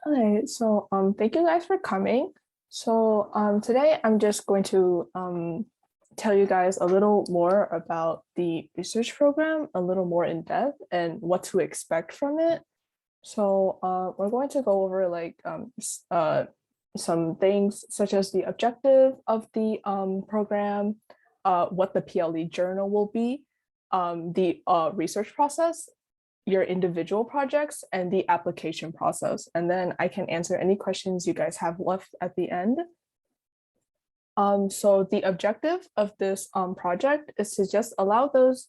Hi, so thank you guys for coming. So today I'm just going to tell you guys a little more about the research program, a little more in depth, and what to expect from it. So we're going to go over some things such as the objective of the program, what the PLE journal will be, the research process, your individual projects, and the application process. And then I can answer any questions you guys have left at the end. So the objective of this project is to just allow those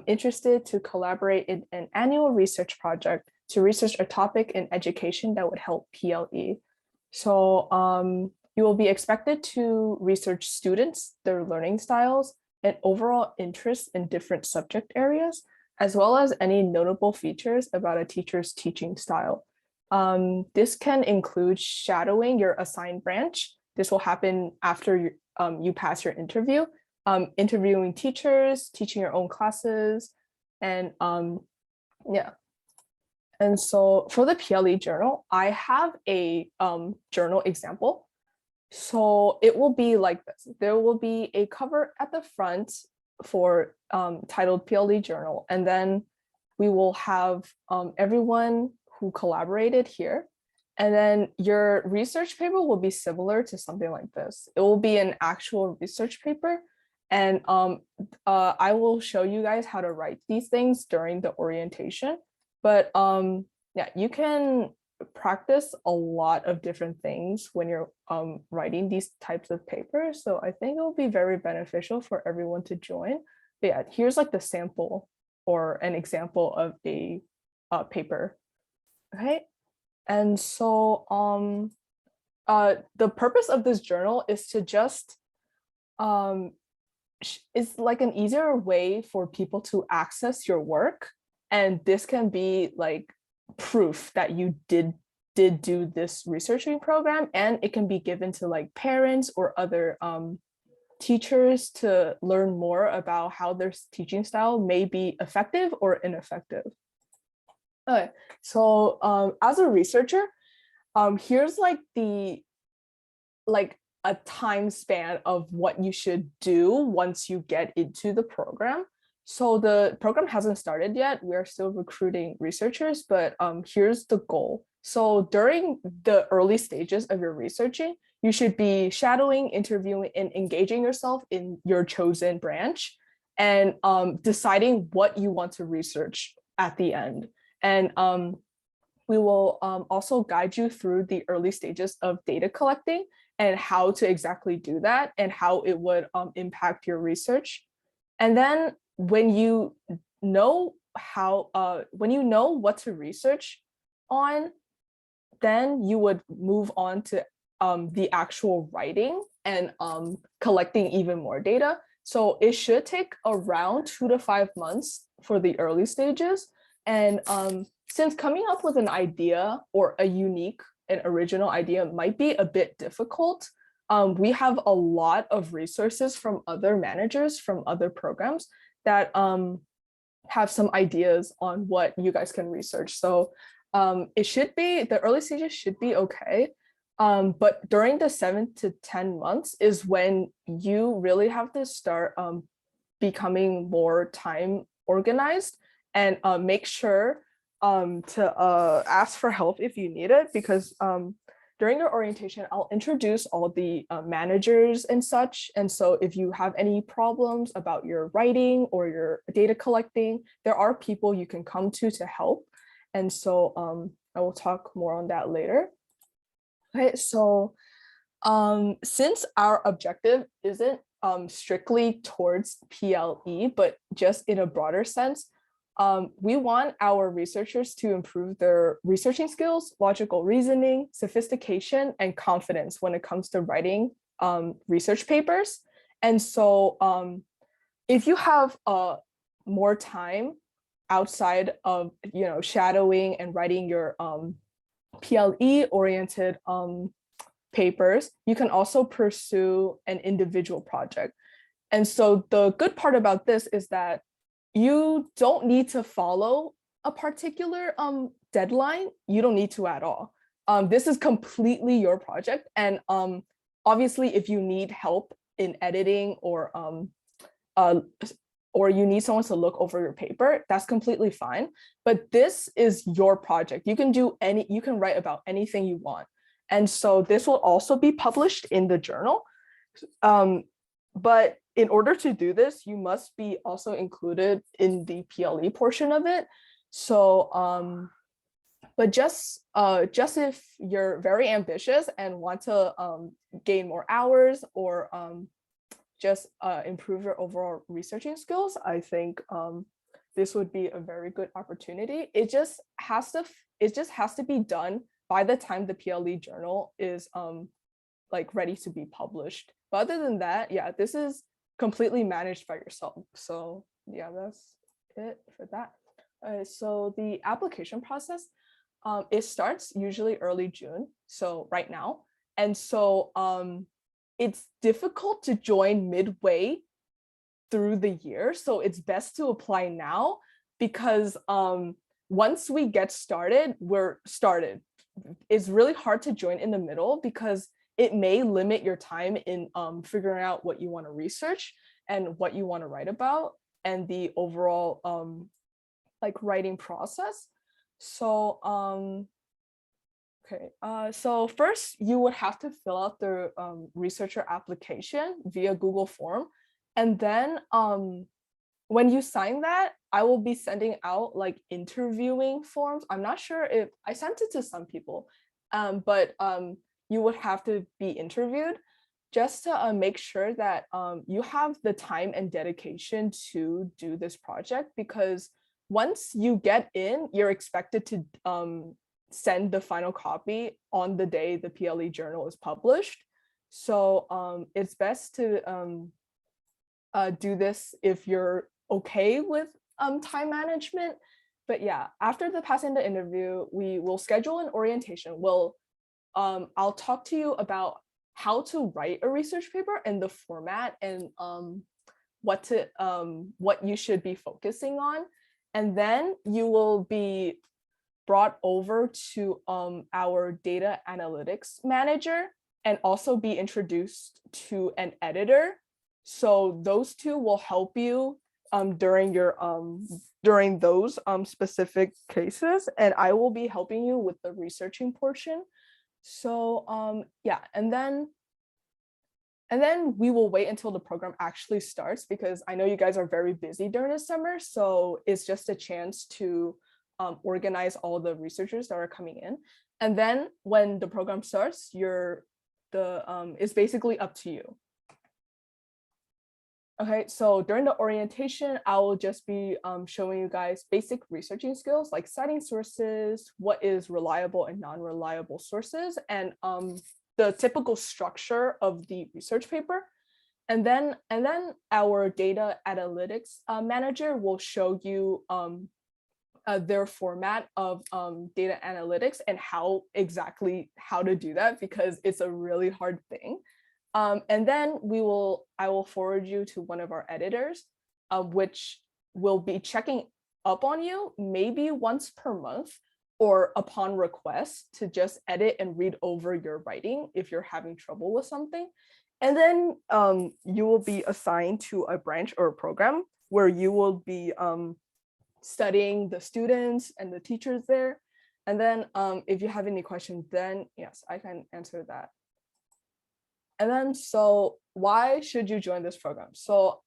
interested to collaborate in an annual research project to research a topic in education that would help PLE. So you will be expected to research students, their learning styles, and overall interest in different subject areas, as well as any notable features about a teacher's teaching style. This can include shadowing your assigned branch. This will happen after you pass your interview, interviewing teachers, teaching your own classes, and yeah. And so for the PLE journal, I have a journal example. So it will be like this. There will be a cover at the front for titled PLE journal, and then we will have everyone who collaborated here. And then your research paper will be similar to something like this. It will be an actual research paper. And I will show you guys how to write these things during the orientation. But yeah, you can practice a lot of different things when you're writing these types of papers. So I think it will be very beneficial for everyone to join. But yeah, here's like the sample or an example of a paper. Okay. And so the purpose of this journal is to just is like an easier way for people to access your work. And this can be like proof that you did do this researching program, and it can be given to like parents or other teachers to learn more about how their teaching style may be effective or ineffective. Okay, so as a researcher, here's like a time span of what you should do once you get into the program. So the program hasn't started yet. We're still recruiting researchers, but here's the goal. So during the early stages of your researching, you should be shadowing, interviewing, and engaging yourself in your chosen branch and deciding what you want to research at the end. And we will also guide you through the early stages of data collecting and how to exactly do that and how it would impact your research. And then when you know what to research on, then you would move on to the actual writing and collecting even more data. So it should take around 2 to 5 months for the early stages. And since coming up with an idea or a unique and original idea might be a bit difficult, we have a lot of resources from other managers from other programs that have some ideas on what you guys can research. So the early stages should be okay. But during the 7 to 10 months is when you really have to start becoming more time organized and make sure to ask for help if you need it, because during your orientation, I'll introduce all the managers and such. And so if you have any problems about your writing or your data collecting, there are people you can come to help. And so I will talk more on that later. Okay, so since our objective isn't strictly towards PLE, but just in a broader sense, we want our researchers to improve their researching skills, logical reasoning, sophistication, and confidence when it comes to writing research papers. And so if you have more time outside of shadowing and writing your PLE oriented papers, you can also pursue an individual project. And so the good part about this is that you don't need to follow a particular deadline. You don't need to at all. this is completely your project. And obviously, if you need help in editing uh, or you need someone to look over your paper, that's completely fine. But this is your project. You can write about anything you want. And so this will also be published in the journal. But in order to do this, you must be also included in the PLE portion of it. So, but just if you're very ambitious and want to gain more hours or just improve your overall researching skills, I think this would be a very good opportunity. It just has to be done by the time the PLE journal is like ready to be published. But other than that, yeah, this is completely managed by yourself. So yeah, that's it for that. So the application process, it starts usually early June, so right now. And so it's difficult to join midway through the year. So it's best to apply now because once we get started, we're started. It's really hard to join in the middle because it may limit your time in figuring out what you want to research and what you want to write about and the overall like writing process. So okay, so first you would have to fill out the researcher application via Google form. And then when you sign that, I will be sending out like interviewing forms. I'm not sure if I sent it to some people, but you would have to be interviewed just to make sure that you have the time and dedication to do this project, because once you get in, you're expected to send the final copy on the day the PLE journal is published. So it's best to do this if you're okay with time management. But yeah, after the passing the interview, we will schedule an orientation. I'll talk to you about how to write a research paper and the format and what you should be focusing on. And then you will be brought over to our data analytics manager and also be introduced to an editor. So those two will help you during those specific cases, and I will be helping you with the researching portion. So yeah, and then we will wait until the program actually starts, because I know you guys are very busy during the summer. So it's just a chance to organize all the researchers that are coming in. And then when the program starts, it's basically up to you. Okay, so during the orientation, I will just be showing you guys basic researching skills like citing sources, what is reliable and non-reliable sources, and the typical structure of the research paper. And then our data analytics manager will show you their format of data analytics and how to do that, because it's a really hard thing. And then I will forward you to one of our editors, which will be checking up on you maybe once per month or upon request to just edit and read over your writing if you're having trouble with something. And then you will be assigned to a branch or a program where you will be studying the students and the teachers there. And then if you have any questions, then yes, I can answer that. And then, so why should you join this program? So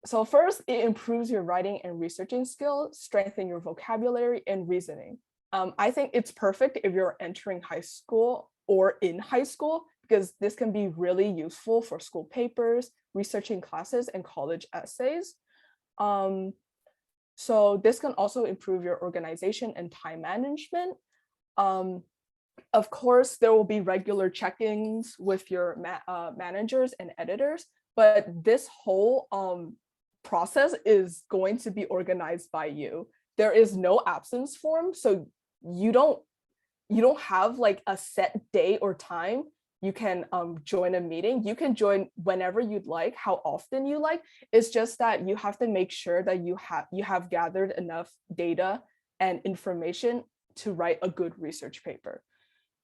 so first, it improves your writing and researching skills, strengthen your vocabulary and reasoning. I think it's perfect if you're entering high school or in high school, because this can be really useful for school papers, researching classes, and college essays. So this can also improve your organization and time management. Of course, there will be regular check-ins with your managers and editors, but this whole process is going to be organized by you. There is no absence form, so you don't have like a set day or time you can join a meeting. You can join whenever you'd like, how often you like. It's just that you have to make sure that you have gathered enough data and information to write a good research paper.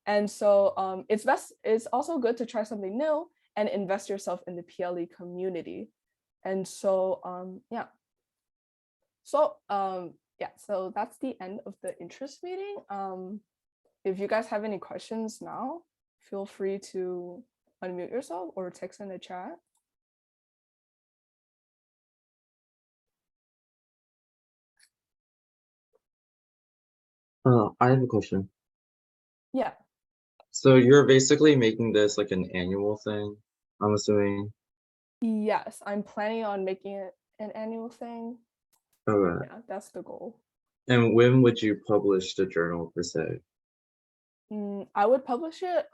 And so it's also good to try something new and invest yourself in the PLE community. And so yeah. So that's the end of the interest meeting. If you guys have any questions now, feel free to unmute yourself or text in the chat. I have a question. Yeah. So you're basically making this like an annual thing, I'm assuming. Yes, I'm planning on making it an annual thing. Okay. Yeah, that's the goal. And when would you publish the journal per se? I would publish it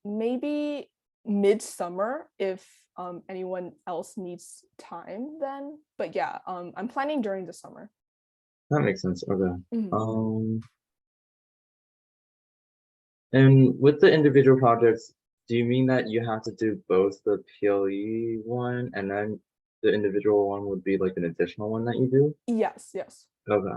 maybe midsummer if anyone else needs time then. But yeah, I'm planning during the summer. That makes sense. Okay. Mhm. And with the individual projects, do you mean that you have to do both the PLE one and then the individual one would be like an additional one that you do? Yes, yes. Okay.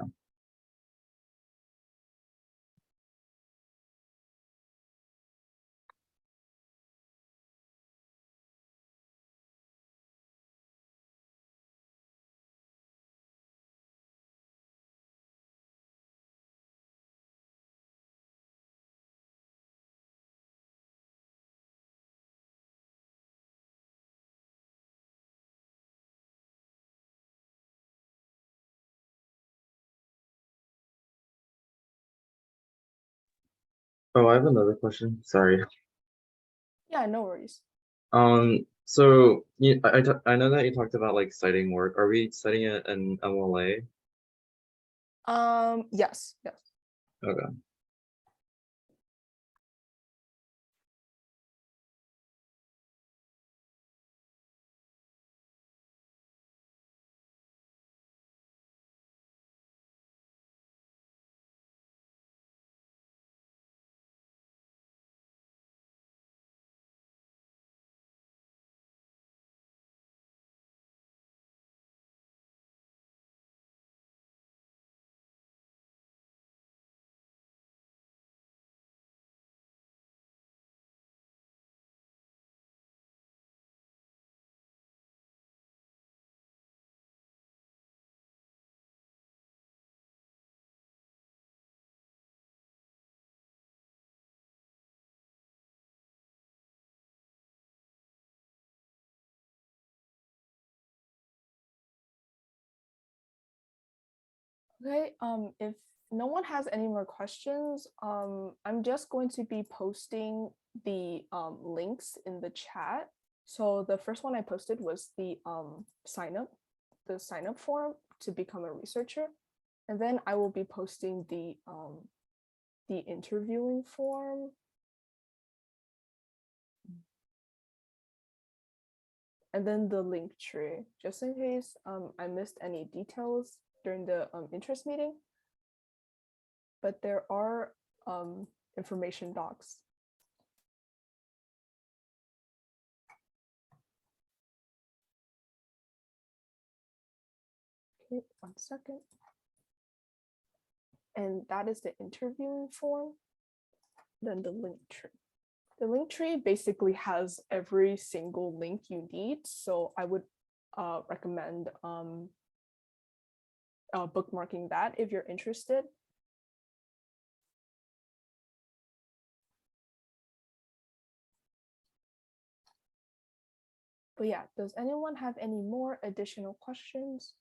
Oh, I have another question. Sorry. Yeah, no worries. So I know that you talked about like citing work. Are we citing it in MLA? Yes, yes. Okay. Okay, if no one has any more questions, I'm just going to be posting the links in the chat. So the first one I posted was the sign up form to become a researcher. And then I will be posting the interviewing form. And then the link tree, just in case I missed any details during the interest meeting. But there are information docs. Okay, 1 second. And that is the interviewing form. Then the link tree. The link tree basically has every single link you need. So I would recommend bookmarking that if you're interested. But yeah, does anyone have any more additional questions?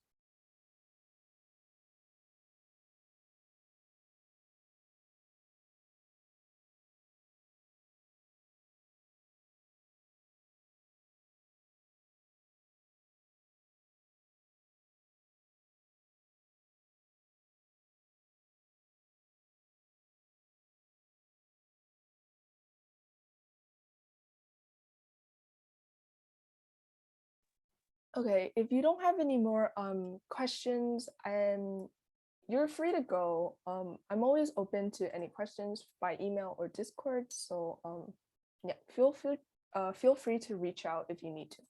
Okay, if you don't have any more questions, you're free to go. I'm always open to any questions by email or Discord. So yeah, feel free to reach out if you need to.